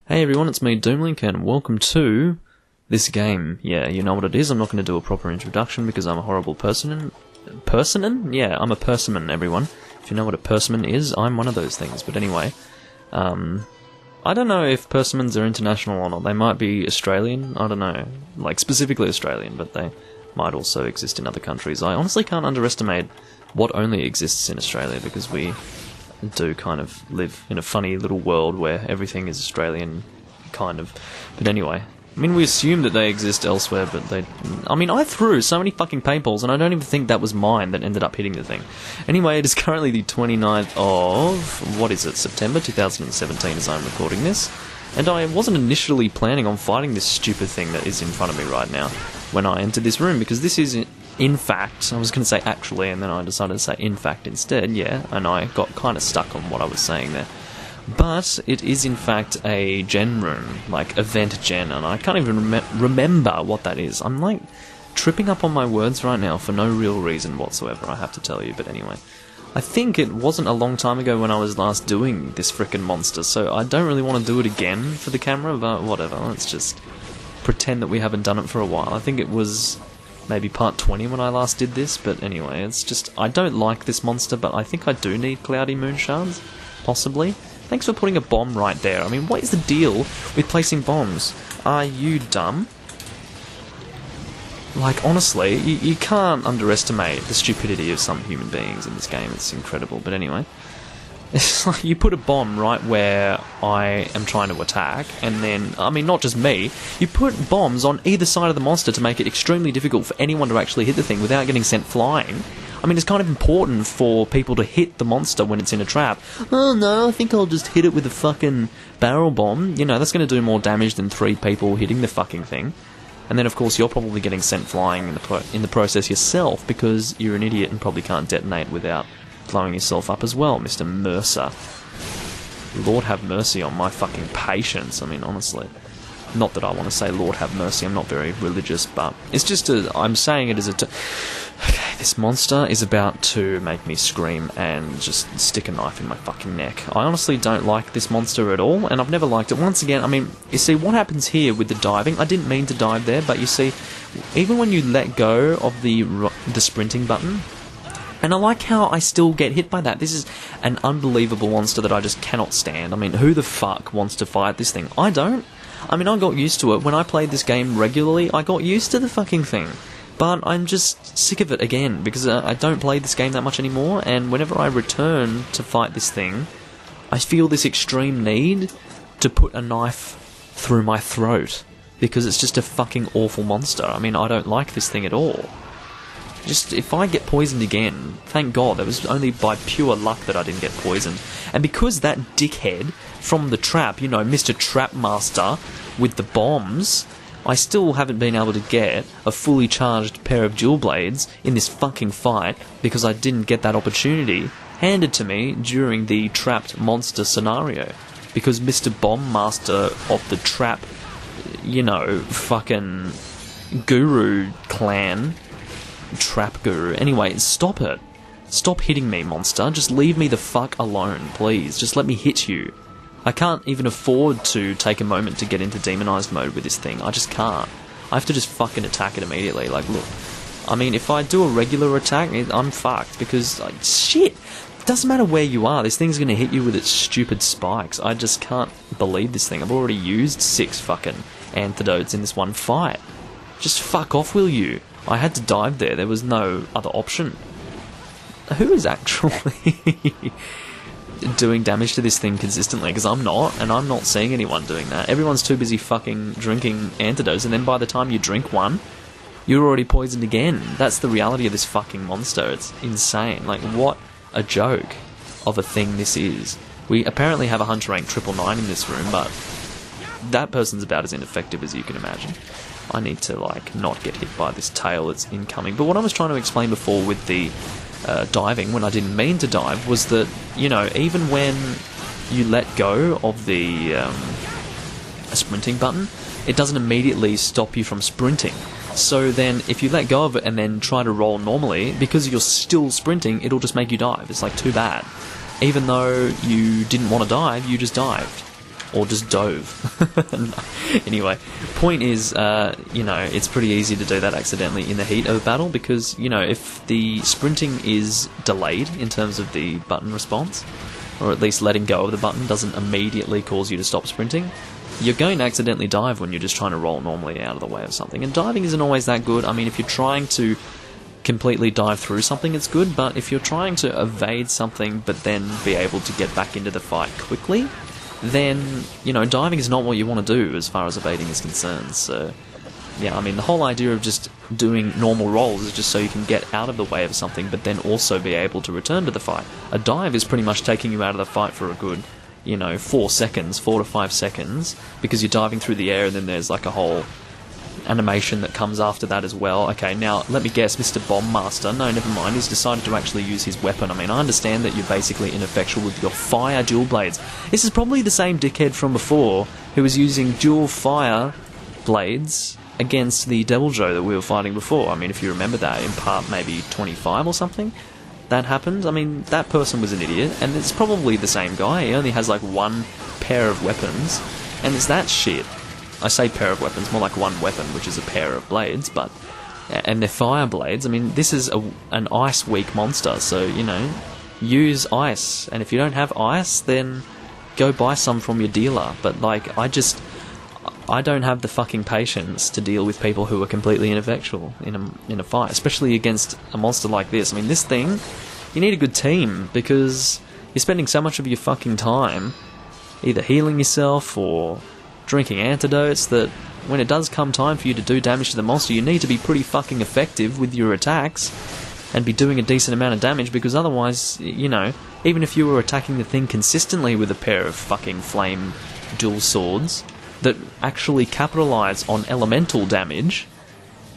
Hey everyone, it's me Doomlink and welcome to this game. Yeah, you know what it is. I'm not going to do a proper introduction because I'm a horrible person. Personan? Yeah, I'm a persimmon, everyone. If you know what a persimmon is, I'm one of those things. But anyway, I don't know if persimmons are international or not. They might be Australian, I don't know. Like, specifically Australian, but they might also exist in other countries. I honestly can't underestimate what only exists in Australia because we do kind of live in a funny little world where everything is Australian, kind of. But anyway, I mean, we assume that they exist elsewhere, but they... I mean, I threw so many fucking paintballs, and I don't even think that was mine that ended up hitting the thing. Anyway, it is currently the 29th of... what is it? September 2017 as I'm recording this. And I wasn't initially planning on fighting this stupid thing that is in front of me right now when I entered this room, because this is... in fact, I was going to say actually, and then I decided to say in fact instead, yeah, and I got kind of stuck on what I was saying there. But it is in fact a gen room, like event gen, and I can't even remember what that is. I'm like tripping up on my words right now for no real reason whatsoever, I have to tell you, but anyway. I think it wasn't a long time ago when I was last doing this frickin' monster, so I don't really want to do it again for the camera, but whatever, let's just pretend that we haven't done it for a while. I think it was maybe part 20 when I last did this, but anyway, it's just, I don't like this monster, but I think I do need Cloudy Moon Shards, possibly. Thanks for putting a bomb right there. I mean, what is the deal with placing bombs? Are you dumb? Like, honestly, you can't underestimate the stupidity of some human beings in this game. It's incredible, but anyway. It's like you put a bomb right where I am trying to attack, and then, I mean, not just me, you put bombs on either side of the monster to make it extremely difficult for anyone to actually hit the thing without getting sent flying. I mean, it's kind of important for people to hit the monster when it's in a trap. Oh no, I think I'll just hit it with a fucking barrel bomb. You know, that's going to do more damage than 3 people hitting the fucking thing. And then, of course, you're probably getting sent flying in the process yourself because you're an idiot and probably can't detonate without blowing yourself up as well, Mr. Mercer. Lord have mercy on my fucking patience, I mean, honestly. Not that I want to say Lord have mercy, I'm not very religious, but it's just I'm saying it as okay, this monster is about to make me scream and just stick a knife in my fucking neck. I honestly don't like this monster at all, and I've never liked it. Once again, I mean, you see, what happens here with the diving, I didn't mean to dive there, but you see, even when you let go of the sprinting button, and I like how I still get hit by that. This is an unbelievable monster that I just cannot stand. I mean, who the fuck wants to fight this thing? I don't. I mean, I got used to it. When I played this game regularly, I got used to the fucking thing. But I'm just sick of it again, because I don't play this game that much anymore, and whenever I return to fight this thing, I feel this extreme need to put a knife through my throat, because it's just a fucking awful monster. I mean, I don't like this thing at all. Just, if I get poisoned again, thank God, it was only by pure luck that I didn't get poisoned. And because that dickhead from the trap, you know, Mr. Trap Master with the bombs, I still haven't been able to get a fully charged pair of dual blades in this fucking fight because I didn't get that opportunity handed to me during the trapped monster scenario. Because Mr. Bomb Master of the trap, you know, fucking guru clan... Trap guru. Anyway, stop it. Stop hitting me, monster. Just leave me the fuck alone, please. Just let me hit you. I can't even afford to take a moment to get into demonized mode with this thing. I just can't. I have to just fucking attack it immediately. Like, look. I mean, if I do a regular attack, I'm fucked because, like, shit. It doesn't matter where you are. This thing's gonna hit you with its stupid spikes. I just can't believe this thing. I've already used 6 fucking antidotes in this one fight. Just fuck off, will you? I had to dive there. There was no other option. Who is actually doing damage to this thing consistently? Because I'm not, and I'm not seeing anyone doing that. Everyone's too busy fucking drinking antidotes, and then by the time you drink one, you're already poisoned again. That's the reality of this fucking monster. It's insane. Like, what a joke of a thing this is. We apparently have a hunter rank 999 in this room, but that person's about as ineffective as you can imagine. I need to, like, not get hit by this tail that's incoming. But what I was trying to explain before with the diving, when I didn't mean to dive, was that, you know, even when you let go of the sprinting button, it doesn't immediately stop you from sprinting. So then, if you let go of it and then try to roll normally, because you're still sprinting, it'll just make you dive. It's, like, too bad. Even though you didn't want to dive, you just dived. or just dove. Anyway, point is, you know, it's pretty easy to do that accidentally in the heat of a battle, because, you know, if the sprinting is delayed in terms of the button response, or at least letting go of the button doesn't immediately cause you to stop sprinting, you're going to accidentally dive when you're just trying to roll normally out of the way of something. And diving isn't always that good. I mean, if you're trying to completely dive through something, it's good, but if you're trying to evade something but then be able to get back into the fight quickly, then, you know, diving is not what you want to do as far as evading is concerned. So, yeah, I mean, the whole idea of just doing normal rolls is just so you can get out of the way of something, but then also be able to return to the fight. A dive is pretty much taking you out of the fight for a good, you know, 4 to 5 seconds, because you're diving through the air, and then there's like a whole animation that comes after that as well. Okay, now, let me guess, Mr. Bomb Master, no, never mind, he's decided to actually use his weapon. I mean, I understand that you're basically ineffectual with your fire dual blades. This is probably the same dickhead from before, who was using dual fire blades against the Devil Joe that we were fighting before. I mean, if you remember that in part maybe 25 or something, that happened. I mean, that person was an idiot, and it's probably the same guy. He only has like one pair of weapons, and it's that shit. I say pair of weapons, more like one weapon, which is a pair of blades, but... and they're fire blades. I mean, this is an ice-weak monster, so, you know, use ice. And if you don't have ice, then go buy some from your dealer. But, like, I don't have the fucking patience to deal with people who are completely ineffectual in a fight, especially against a monster like this. I mean, this thing, you need a good team, because you're spending so much of your fucking time either healing yourself or drinking antidotes, that when it does come time for you to do damage to the monster, you need to be pretty fucking effective with your attacks and be doing a decent amount of damage, because otherwise, you know, even if you were attacking the thing consistently with a pair of fucking flame dual swords that actually capitalize on elemental damage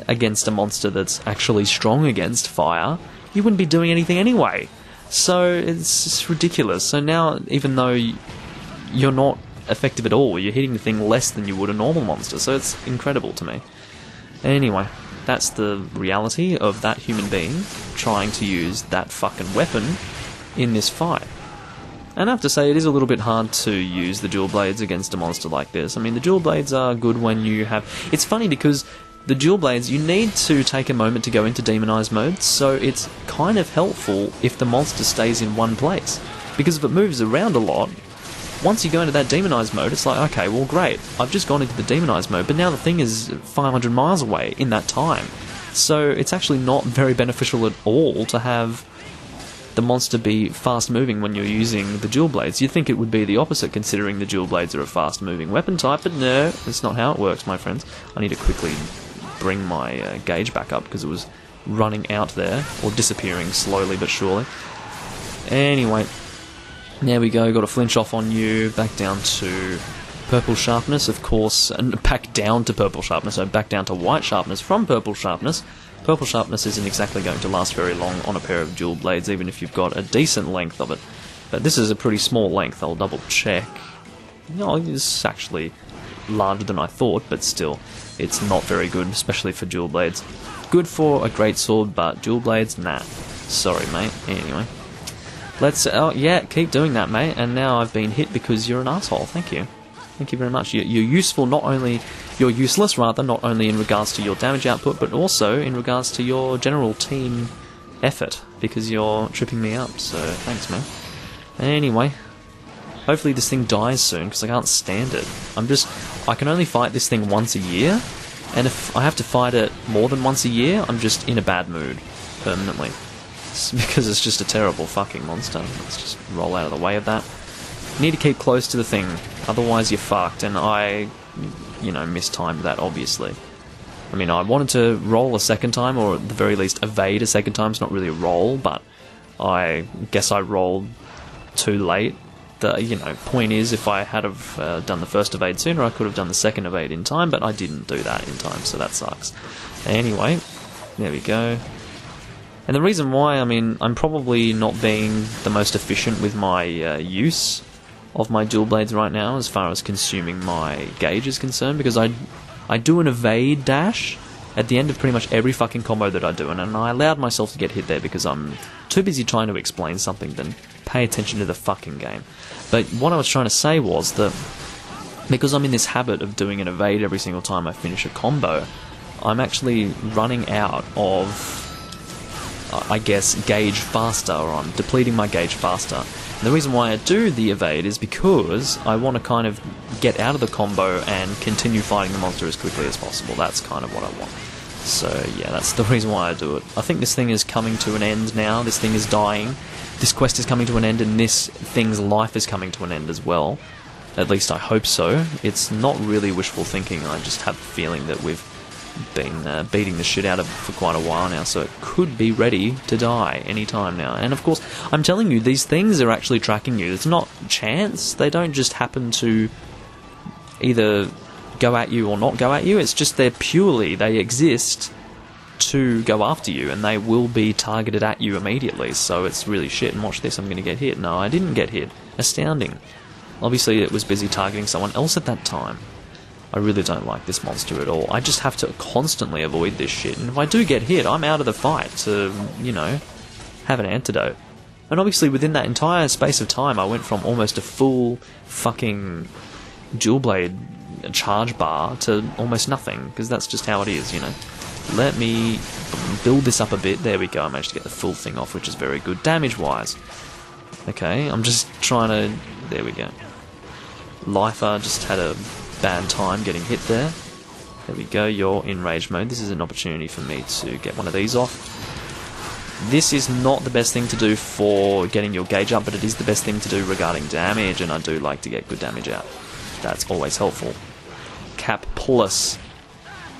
against a monster that's actually strong against fire, you wouldn't be doing anything anyway. So it's just ridiculous. So now, even though you're not effective at all, you're hitting the thing less than you would a normal monster, so it's incredible to me. Anyway, that's the reality of that human being trying to use that fucking weapon in this fight. And I have to say, it is a little bit hard to use the dual blades against a monster like this. I mean, the dual blades are good when you have... It's funny because the dual blades, you need to take a moment to go into demonized mode, so it's kind of helpful if the monster stays in one place. Because if it moves around a lot, once you go into that demonized mode, it's like, okay, well, great, I've just gone into the demonized mode, but now the thing is 500 miles away in that time. So it's actually not very beneficial at all to have the monster be fast-moving when you're using the dual blades. You'd think it would be the opposite, considering the dual blades are a fast-moving weapon type, but no, that's not how it works, my friends. I need to quickly bring my gauge back up, because it was running out there, or disappearing slowly but surely. Anyway, there we go, got a flinch off on you, back down to purple sharpness, of course, and back down to purple sharpness, so back down to white sharpness from purple sharpness. Purple sharpness isn't exactly going to last very long on a pair of dual blades, even if you've got a decent length of it. But this is a pretty small length, I'll double check. No, it's actually larger than I thought, but still, it's not very good, especially for dual blades. Good for a great sword, but dual blades, nah. Sorry, mate. Anyway. Let's, yeah, keep doing that, mate. And now I've been hit because you're an asshole. Thank you. Thank you very much. You're useful, you're useless, rather, not only in regards to your damage output, but also in regards to your general team effort, because you're tripping me up, so thanks, man. Anyway, hopefully this thing dies soon, because I can't stand it. I can only fight this thing once a year, and if I have to fight it more than once a year, I'm just in a bad mood, permanently. Because it's just a terrible fucking monster. Let's just roll out of the way of that. You need to keep close to the thing, otherwise you're fucked, and I, you know, mistimed that, obviously. I mean, I wanted to roll a second time, or at the very least evade a second time. It's not really a roll, but I guess I rolled too late. The, you know, point is, if I had have done the first evade sooner, I could have done the second evade in time, but I didn't do that in time, so that sucks. Anyway, there we go. And the reason why, I mean, I'm probably not being the most efficient with my use of my dual blades right now, as far as consuming my gauge is concerned, because I do an evade dash at the end of pretty much every fucking combo that I do, and I allowed myself to get hit there because I'm too busy trying to explain something than pay attention to the fucking game. But what I was trying to say was that because I'm in this habit of doing an evade every single time I finish a combo, I'm actually running out of, I guess, gauge faster, or I'm depleting my gauge faster. And the reason why I do the evade is because I want to kind of get out of the combo and continue fighting the monster as quickly as possible. That's kind of what I want. So yeah, that's the reason why I do it. I think this thing is coming to an end now. This thing is dying. This quest is coming to an end, and this thing's life is coming to an end as well. At least I hope so. It's not really wishful thinking. I just have a feeling that we've been beating the shit out of it for quite a while now, so it could be ready to die any time now. And of course, I'm telling you, these things are actually tracking you. It's not chance. They don't just happen to either go at you or not go at you. It's just they exist to go after you, and they will be targeted at you immediately. So it's really shit. And watch this, I'm going to get hit. No, I didn't get hit. Astounding. Obviously, it was busy targeting someone else at that time. I really don't like this monster at all. I just have to constantly avoid this shit. And if I do get hit, I'm out of the fight to, you know, have an antidote. And obviously, within that entire space of time, I went from almost a full fucking dual blade charge bar to almost nothing, because that's just how it is, you know. Let me build this up a bit. There we go. I managed to get the full thing off, which is very good damage-wise. Okay, I'm just trying to... There we go. Lifer just had a bad time getting hit there. There we go, you're in rage mode. This is an opportunity for me to get one of these off. This is not the best thing to do for getting your gauge up, but it is the best thing to do regarding damage, and I do like to get good damage out. That's always helpful. Cap plus.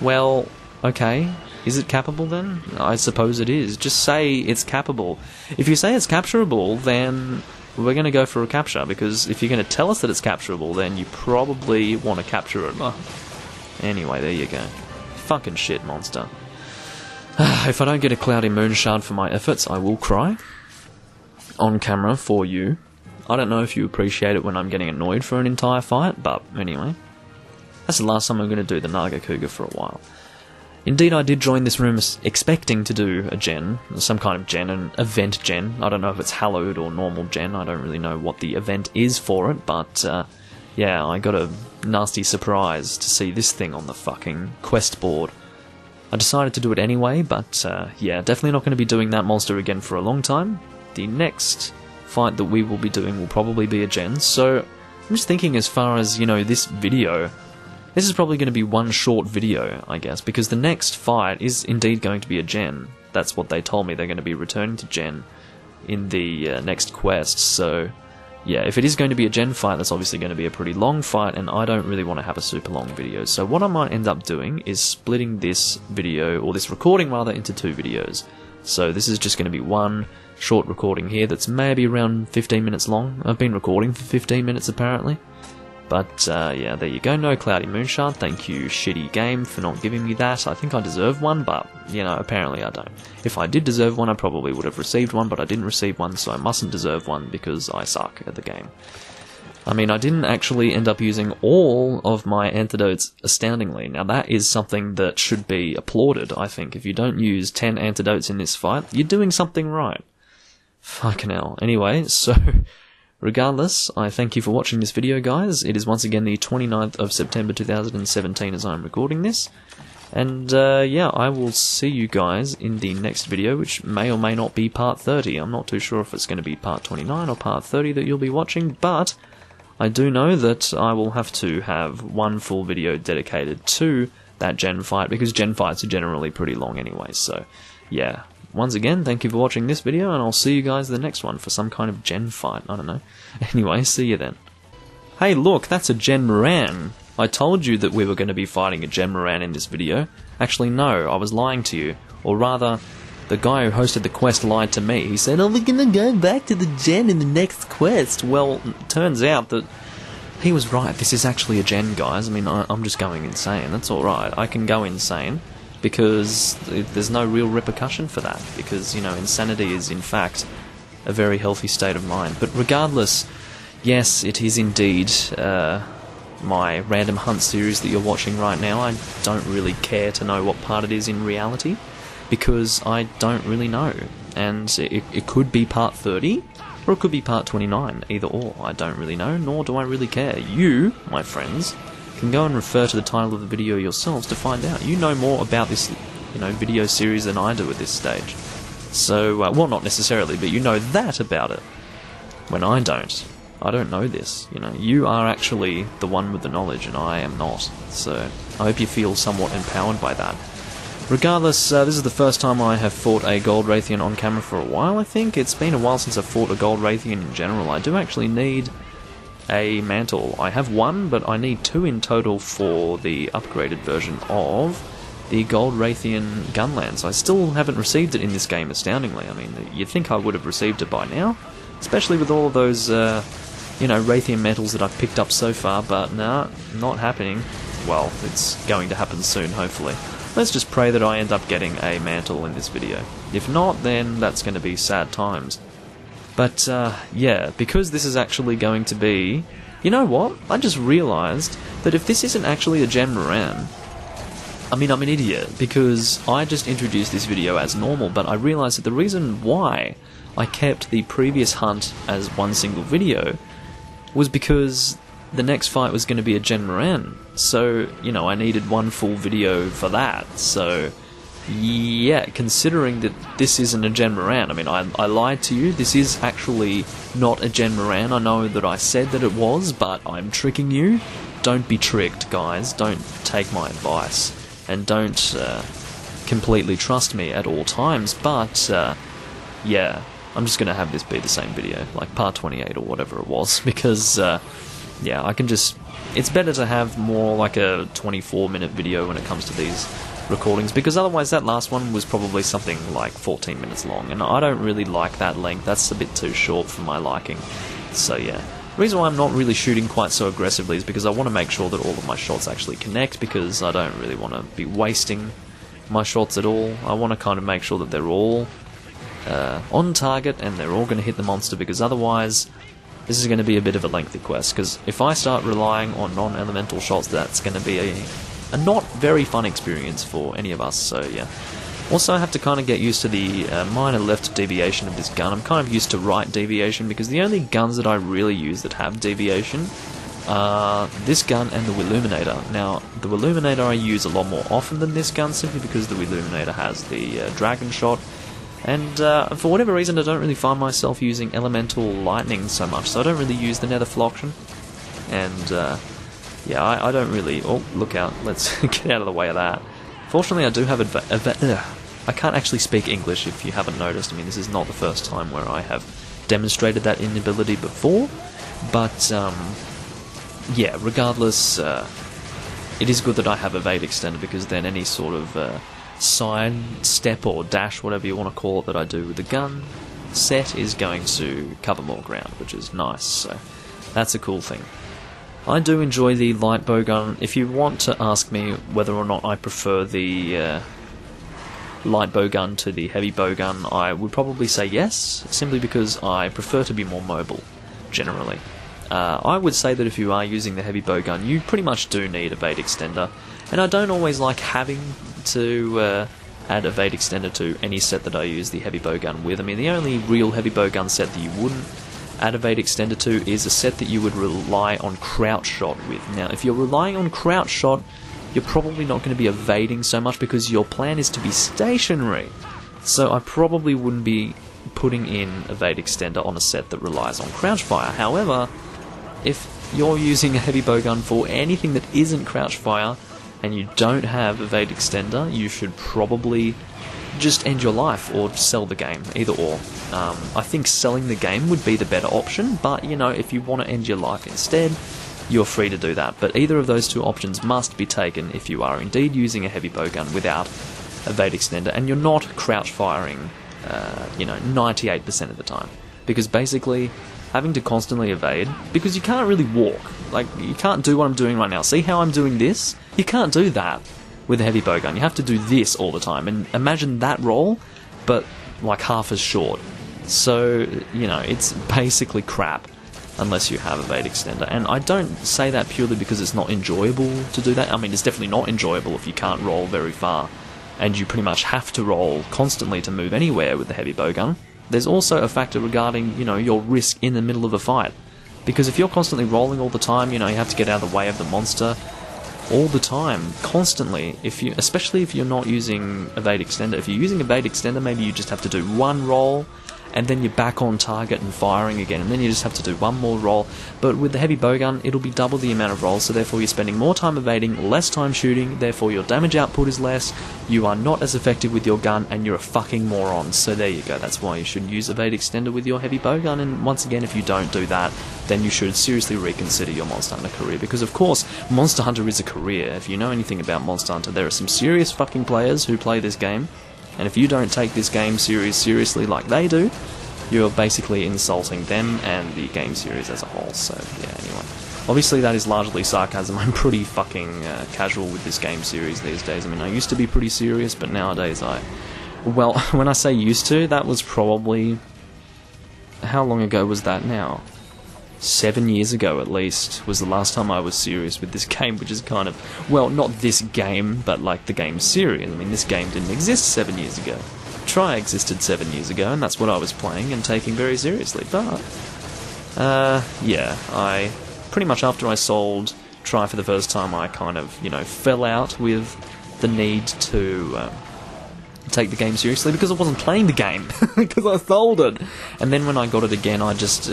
Well, okay. Is it capable then? I suppose it is. Just say it's capable. If you say it's capturable, then we're going to go for a capture, because if you're going to tell us that it's capturable, then you probably want to capture it. Anyway, there you go. Fucking shit, monster. If I don't get a cloudy moon shard for my efforts, I will cry. On camera for you. I don't know if you appreciate it when I'm getting annoyed for an entire fight, but anyway. That's the last time I'm going to do the Nargacuga for a while. Indeed, I did join this room expecting to do a gen, some kind of gen, an event gen. I don't know if it's hallowed or normal gen, I don't really know what the event is for it, but yeah, I got a nasty surprise to see this thing on the fucking quest board. I decided to do it anyway, but yeah, definitely not going to be doing that monster again for a long time. The next fight that we will be doing will probably be a gen, so I'm just thinking as far as, you know, this video... This is probably going to be one short video, I guess, because the next fight is indeed going to be a gen. That's what they told me. They're going to be returning to gen in the next quest. So, yeah, if it is going to be a gen fight, that's obviously going to be a pretty long fight, and I don't really want to have a super long video. So what I might end up doing is splitting this video, or this recording rather, into two videos. So this is just going to be one short recording here that's maybe around 15 minutes long. I've been recording for 15 minutes apparently. But, yeah, there you go. No Cloudy Moonshard. Thank you, shitty game, for not giving me that. I think I deserve one, but, you know, apparently I don't. If I did deserve one, I probably would have received one, but I didn't receive one, so I mustn't deserve one because I suck at the game. I mean, I didn't actually end up using all of my antidotes, astoundingly. Now, that is something that should be applauded, I think. If you don't use 10 antidotes in this fight, you're doing something right. Fucking hell. Anyway, so... Regardless, I thank you for watching this video, guys. It is once again the 29th of September 2017 as I'm recording this. And, yeah, I will see you guys in the next video, which may or may not be part 30. I'm not too sure if it's going to be part 29 or part 30 that you'll be watching, but I do know that I will have to have one full video dedicated to that gen fight, because gen fights are generally pretty long anyway, so, yeah. Once again, thank you for watching this video, and I'll see you guys in the next one for some kind of gen fight, I don't know. Anyway, see you then. Hey look, that's a Gen Moran! I told you that we were going to be fighting a Gen Moran in this video. Actually no, I was lying to you. Or rather, the guy who hosted the quest lied to me. He said, "Oh, we're going to go back to the gen in the next quest." Well, it turns out that he was right. This is actually a gen, guys. I mean, I'm just going insane. That's alright. I can go insane. Because there's no real repercussion for that, because, you know, insanity is in fact a very healthy state of mind. But regardless, yes, it is indeed my random hunt series that you're watching right now. I don't really care to know what part it is in reality, because I don't really know. And it could be part 30, or it could be part 29, either or. I don't really know, nor do I really care. You, my friends, can go and refer to the title of the video yourselves to find out. You know more about this, video series than I do at this stage. So, well, not necessarily, but you know that about it. When I don't. I don't know this, You are actually the one with the knowledge, and I am not. So, I hope you feel somewhat empowered by that. Regardless, this is the first time I have fought a Gold Rathian on camera for a while, I think. It's been a while since I've fought a Gold Rathian in general. I do actually need a mantle. I have one, but I need two in total for the upgraded version of the Gold Rathian Gunlance. I still haven't received it in this game, astoundingly. I mean, you'd think I would have received it by now, especially with all of those, Rathian metals that I've picked up so far, but nah, not happening. Well, it's going to happen soon, hopefully. Let's just pray that I end up getting a mantle in this video. If not, then that's going to be sad times. But, yeah, because this is actually going to be... You know what? I just realised that if this isn't actually a Gen Moran, I mean, I'm an idiot, because I just introduced this video as normal, but I realised that the reason why I kept the previous hunt as one single video was because the next fight was going to be a Gen Moran. So, I needed one full video for that. So, yeah, considering that this isn't a Gen Moran, I mean, I lied to you. This is actually not a Gen Moran. I know that I said that it was, but I'm tricking you. Don't be tricked, guys. Don't take my advice. And don't completely trust me at all times. But, yeah, I'm just going to have this be the same video, like part 28 or whatever it was, because, yeah, I can just... It's better to have more like a 24-minute video when it comes to these recordings, because otherwise that last one was probably something like 14 minutes long, and I don't really like that length. That's a bit too short for my liking. So, yeah. The reason why I'm not really shooting quite so aggressively is because I want to make sure that all of my shots actually connect, because I don't really want to be wasting my shots at all. I want to kind of make sure that they're all on target and they're all going to hit the monster, because otherwise this is going to be a bit of a lengthy quest, because if I start relying on non-elemental shots, that's going to be a not very fun experience for any of us, so yeah. Also, I have to kind of get used to the minor left deviation of this gun. I'm kind of used to right deviation, because the only guns that I really use that have deviation are this gun and the Illuminator. Now, the Illuminator I use a lot more often than this gun, simply because the Illuminator has the Dragon Shot, and for whatever reason I don't really find myself using Elemental Lightning so much, so I don't really use the Nether Floction, and yeah, I don't really... Oh, look out, let's get out of the way of that. Fortunately, I do have I can't actually speak English, if you haven't noticed. I mean, this is not the first time where I have demonstrated that inability before, but yeah, regardless, it is good that I have Evade Extender, because then any sort of side step or dash, whatever you want to call it, that I do with the gun set is going to cover more ground, which is nice, so that's a cool thing. I do enjoy the light bow gun. If you want to ask me whether or not I prefer the light bow gun to the heavy bow gun, I would probably say yes, simply because I prefer to be more mobile, generally. I would say that if you are using the heavy bow gun, you pretty much do need Evade Extender, and I don't always like having to add Evade Extender to any set that I use the heavy bow gun with. I mean, the only real heavy bow gun set that you wouldn't add Evade Extender to is a set that you would rely on Crouch Shot with. Now, if you're relying on Crouch Shot, you're probably not going to be evading so much, because your plan is to be stationary. So I probably wouldn't be putting in Evade Extender on a set that relies on Crouch Fire. However, if you're using a heavy bow gun for anything that isn't Crouch Fire, and you don't have Evade Extender, you should probably just end your life or sell the game, either or. I think selling the game would be the better option, but if you want to end your life instead, you're free to do that. But either of those two options must be taken if you are indeed using a heavy bow gun without Evade Extender, and you're not crouch firing 98% of the time, because basically having to constantly evade, because you can't really walk, like you can't do what I'm doing right now. See how I'm doing this? You can't do that with a heavy bow gun. You have to do this all the time, and imagine that roll but like half as short. So it's basically crap unless you have Evade Extender, and I don't say that purely because it's not enjoyable to do that. I mean, it's definitely not enjoyable if you can't roll very far and you pretty much have to roll constantly to move anywhere with the heavy bow gun. there's also a factor regarding, you know, your risk in the middle of a fight. Because if you're constantly rolling all the time, you know, you have to get out of the way of the monster all the time, constantly. Especially if you're not using Evade Extender. If you're using Evade Extender, maybe you just have to do one roll, and then you're back on target and firing again, and then you just have to do one more roll. But with the heavy bowgun, it'll be double the amount of rolls, so therefore you're spending more time evading, less time shooting, therefore your damage output is less, you are not as effective with your gun, and you're a fucking moron. So there you go, that's why you should use Evade Extender with your heavy bowgun, and once again, if you don't do that, then you should seriously reconsider your Monster Hunter career, because of course, Monster Hunter is a career. If you know anything about Monster Hunter, there are some serious fucking players who play this game, and if you don't take this game series seriously like they do, you're basically insulting them and the game series as a whole. So, yeah, anyway. Obviously, that is largely sarcasm. I'm pretty fucking casual with this game series these days. I mean, I used to be pretty serious, but nowadays well, when I say used to, that was probably... How long ago was that now? 7 years ago, at least, was the last time I was serious with this game, which is kind of... Well, not this game, but like the game series. I mean, this game didn't exist 7 years ago. Try existed 7 years ago, and that's what I was playing and taking very seriously, but... yeah, I... Pretty much after I sold Try for the first time, I kind of, you know, fell out with the need to... take the game seriously, because I wasn't playing the game, because I sold it. And then when I got it again, I just,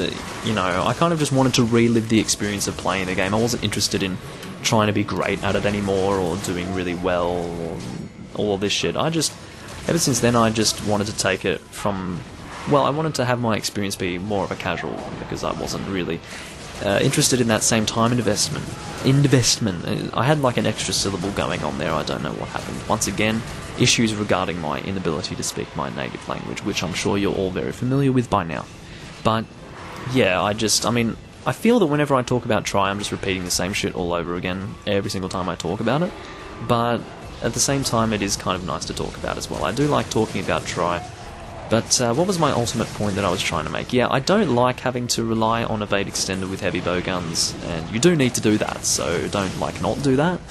you know, I kind of just wanted to relive the experience of playing the game. I wasn't interested in trying to be great at it anymore, or doing really well, or all this shit. Ever since then, I just wanted to take it from, well, I wanted to have my experience be more of a casual one, because I wasn't really interested in that same time investment. I had like an extra syllable going on there, I don't know what happened. Once again, issues regarding my inability to speak my native language, which I'm sure you're all very familiar with by now. But, yeah, I mean, I feel that whenever I talk about Try, I'm just repeating the same shit all over again every single time I talk about it. But at the same time, it is kind of nice to talk about as well. I do like talking about Try. But what was my ultimate point that I was trying to make? Yeah, I don't like having to rely on Evade Extender with heavy bowguns, and you do need to do that, so don't, like, not do that.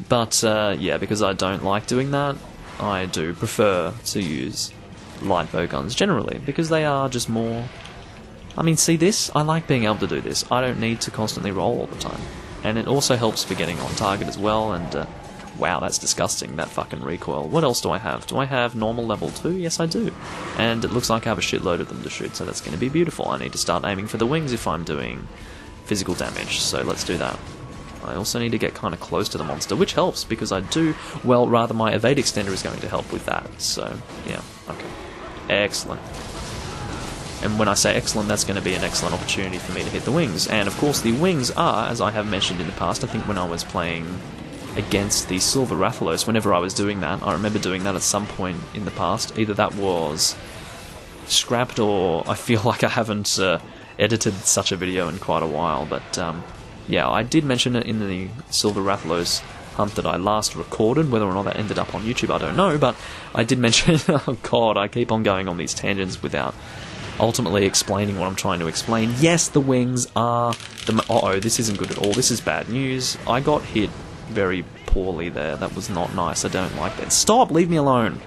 But, yeah, because I don't like doing that, I do prefer to use light bowguns generally, because they are just more... I mean, see this? I like being able to do this. I don't need to constantly roll all the time. And it also helps for getting on target as well, and... wow, that's disgusting, that fucking recoil. What else do I have? Do I have normal level 2? Yes, I do. And it looks like I have a shitload of them to shoot, so that's going to be beautiful. I need to start aiming for the wings if I'm doing physical damage, so let's do that. I also need to get kind of close to the monster, which helps, because I do... Well, rather, my Evade Extender is going to help with that, so, yeah, okay. Excellent. And when I say excellent, that's going to be an excellent opportunity for me to hit the wings. And, of course, the wings are, as I have mentioned in the past, I think when I was playing... against the Silver Rathalos, whenever I was doing that, I remember doing that at some point in the past. Either that was scrapped, or I feel like I haven't edited such a video in quite a while, but yeah, I did mention it in the Silver Rathalos hunt that I last recorded. Whether or not that ended up on YouTube, I don't know, but I did mention oh god, I keep on going on these tangents without ultimately explaining what I'm trying to explain. Yes, the wings are the... uh-oh, this isn't good at all, this is bad news. I got hit very poorly there. That was not nice. I don't like that. Stop! Leave me alone!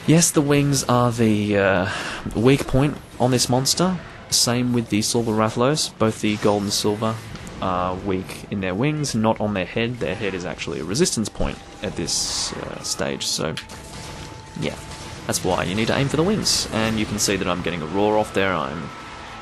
Yes, the wings are the weak point on this monster. Same with the Silver Rathalos. Both the gold and silver are weak in their wings, not on their head. Their head is actually a resistance point at this stage, so yeah. That's why you need to aim for the wings. And you can see that I'm getting a roar off there. I'm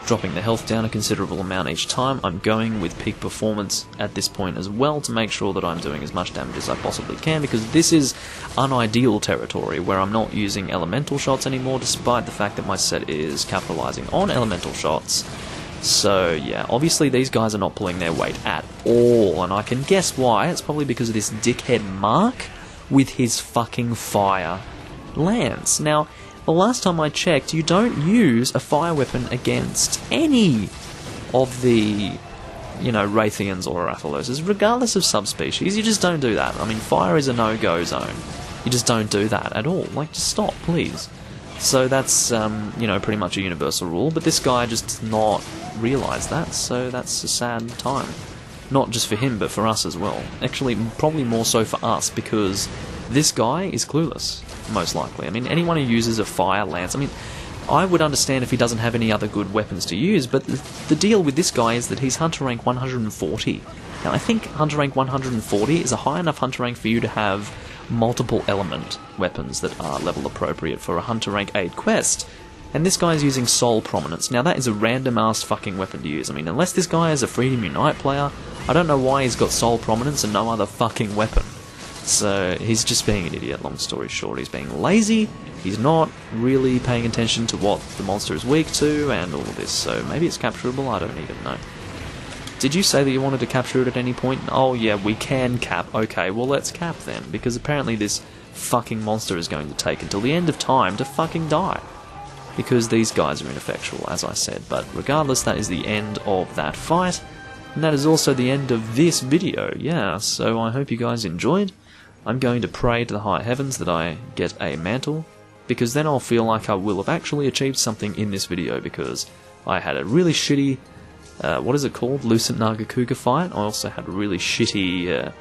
dropping the health down a considerable amount each time. I'm going with peak performance at this point as well to make sure that I'm doing as much damage as I possibly can, because this is unideal territory where I'm not using elemental shots anymore, despite the fact that my set is capitalizing on elemental shots. So yeah, obviously these guys are not pulling their weight at all, and I can guess why. It's probably because of this dickhead Mark with his fucking fire lance. Now, the last time I checked, you don't use a fire weapon against any of the, you know, Rathians or Rathaloses, regardless of subspecies. You just don't do that. I mean, fire is a no-go zone. You just don't do that at all. Like, just stop, please. So that's, you know, pretty much a universal rule, but this guy just does not realise that, so that's a sad time. Not just for him, but for us as well. Actually, probably more so for us, because this guy is clueless, most likely. I mean, anyone who uses a fire lance... I mean, I would understand if he doesn't have any other good weapons to use, but the deal with this guy is that he's Hunter rank 140. Now, I think Hunter rank 140 is a high enough Hunter rank for you to have multiple element weapons that are level appropriate for a Hunter rank 8 quest. And this guy is using Soul Prominence. Now, that is a random-ass fucking weapon to use. I mean, unless this guy is a Freedom Unite player, I don't know why he's got Soul Prominence and no other fucking weapon. So, he's just being an idiot, long story short. He's being lazy, he's not really paying attention to what the monster is weak to, and all of this. So, maybe it's capturable, I don't even know. Did you say that you wanted to capture it at any point? Oh yeah, we can cap. Okay, well let's cap then, because apparently this fucking monster is going to take until the end of time to fucking die. Because these guys are ineffectual, as I said, but regardless, that is the end of that fight, and that is also the end of this video, yeah, so I hope you guys enjoyed. I'm going to pray to the high heavens that I get a mantle, because then I'll feel like I will have actually achieved something in this video, because I had a really shitty, what is it called? Lucent Nargacuga fight. I also had a really shitty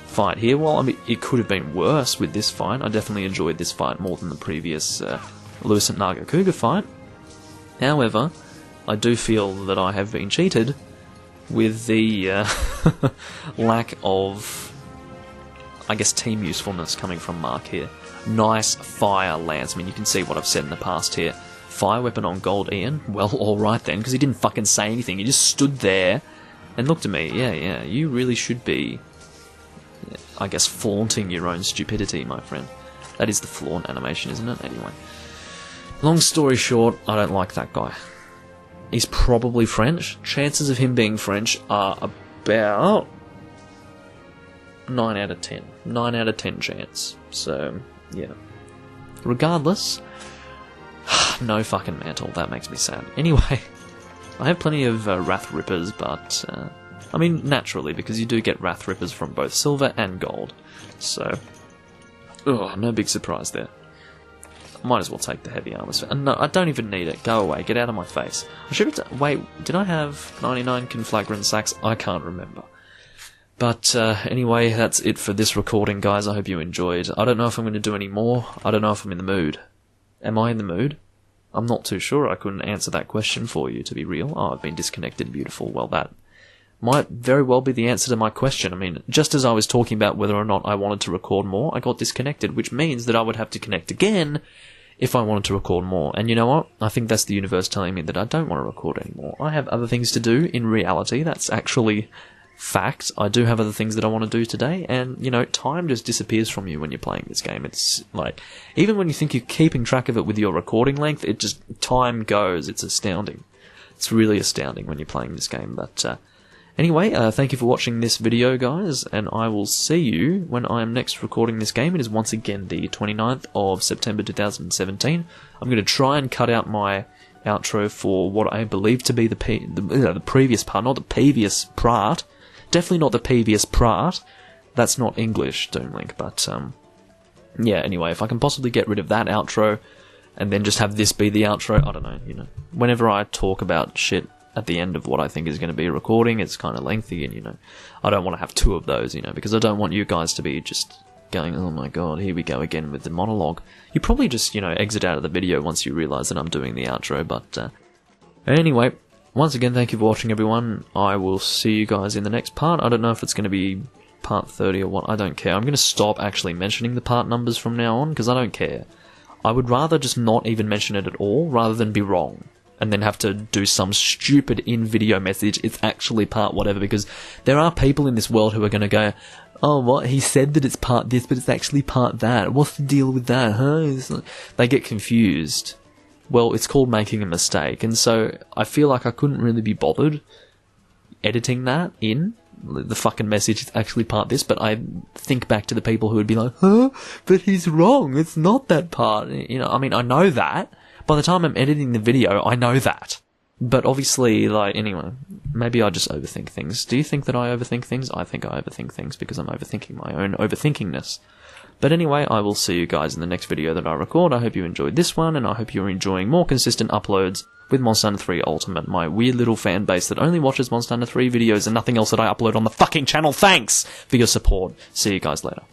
fight here. Well, I mean, it could have been worse with this fight. I definitely enjoyed this fight more than the previous Lucent Nargacuga fight. However, I do feel that I have been cheated with the lack of, I guess, team usefulness coming from Mark here. Nice fire lance. I mean, you can see what I've said in the past here. Fire weapon on Gold Rathian? Well, alright then, because he didn't fucking say anything. He just stood there and looked at me. Yeah, you really should be, I guess, flaunting your own stupidity, my friend. That is the flaunt animation, isn't it? Anyway. Long story short, I don't like that guy. He's probably French. Chances of him being French are about 9 out of 10. 9 out of 10 chance. So, yeah. Regardless, no fucking mantle. That makes me sad. Anyway, I have plenty of Wrath Rippers, but, I mean, naturally, because you do get Wrath Rippers from both silver and gold. So, no big surprise there. Might as well take the heavy armor. No, I don't even need it. Go away. Get out of my face. I should have... Wait, did I have 99 conflagrant sacks? I can't remember. But anyway, that's it for this recording, guys. I hope you enjoyed. I don't know if I'm going to do any more. I don't know if I'm in the mood. Am I in the mood? I'm not too sure. I couldn't answer that question for you, to be real. Oh, I've been disconnected. Beautiful. Well, that might very well be the answer to my question. I mean, just as I was talking about whether or not I wanted to record more, I got disconnected, which means that I would have to connect again if I wanted to record more. And you know what? I think that's the universe telling me that I don't want to record anymore. I have other things to do in reality. That's actually fact. I do have other things that I want to do today, and, you know, time just disappears from you when you're playing this game. It's like, even when you think you're keeping track of it with your recording length, it just, time goes. It's astounding. It's really astounding when you're playing this game, but, anyway, thank you for watching this video, guys, and I will see you when I am next recording this game. It is once again the 29th of September 2017. I'm going to try and cut out my outro for what I believe to be the previous part, not the previous part. Definitely not the previous part. That's not English, Doomlink, but, yeah, anyway, if I can possibly get rid of that outro and then just have this be the outro, I don't know, you know. Whenever I talk about shit at the end of what I think is going to be a recording, it's kind of lengthy, and, you know, I don't want to have two of those, you know, because I don't want you guys to be just going, oh my god, here we go again with the monologue. You probably just, you know, exit out of the video once you realise that I'm doing the outro, but, anyway, once again, thank you for watching, everyone. I will see you guys in the next part. I don't know if it's going to be part 30 or what, I don't care. I'm going to stop actually mentioning the part numbers from now on, because I don't care. I would rather just not even mention it at all, rather than be wrong, and then have to do some stupid in-video message, it's actually part whatever, because there are people in this world who are going to go, oh, what, he said that it's part this, but it's actually part that. What's the deal with that, huh? They get confused. Well, it's called making a mistake, and so I feel like I couldn't really be bothered editing that in, the fucking message, it's actually part this, but I think back to the people who would be like, huh? But he's wrong, it's not that part. You know, I mean, I know that. By the time I'm editing the video, I know that. But obviously, like, anyway, maybe I just overthink things. Do you think that I overthink things? I think I overthink things because I'm overthinking my own overthinkingness. But anyway, I will see you guys in the next video that I record. I hope you enjoyed this one, and I hope you're enjoying more consistent uploads with Monster Hunter 3 Ultimate, my weird little fan base that only watches Monster Hunter 3 videos and nothing else that I upload on the fucking channel. Thanks for your support. See you guys later.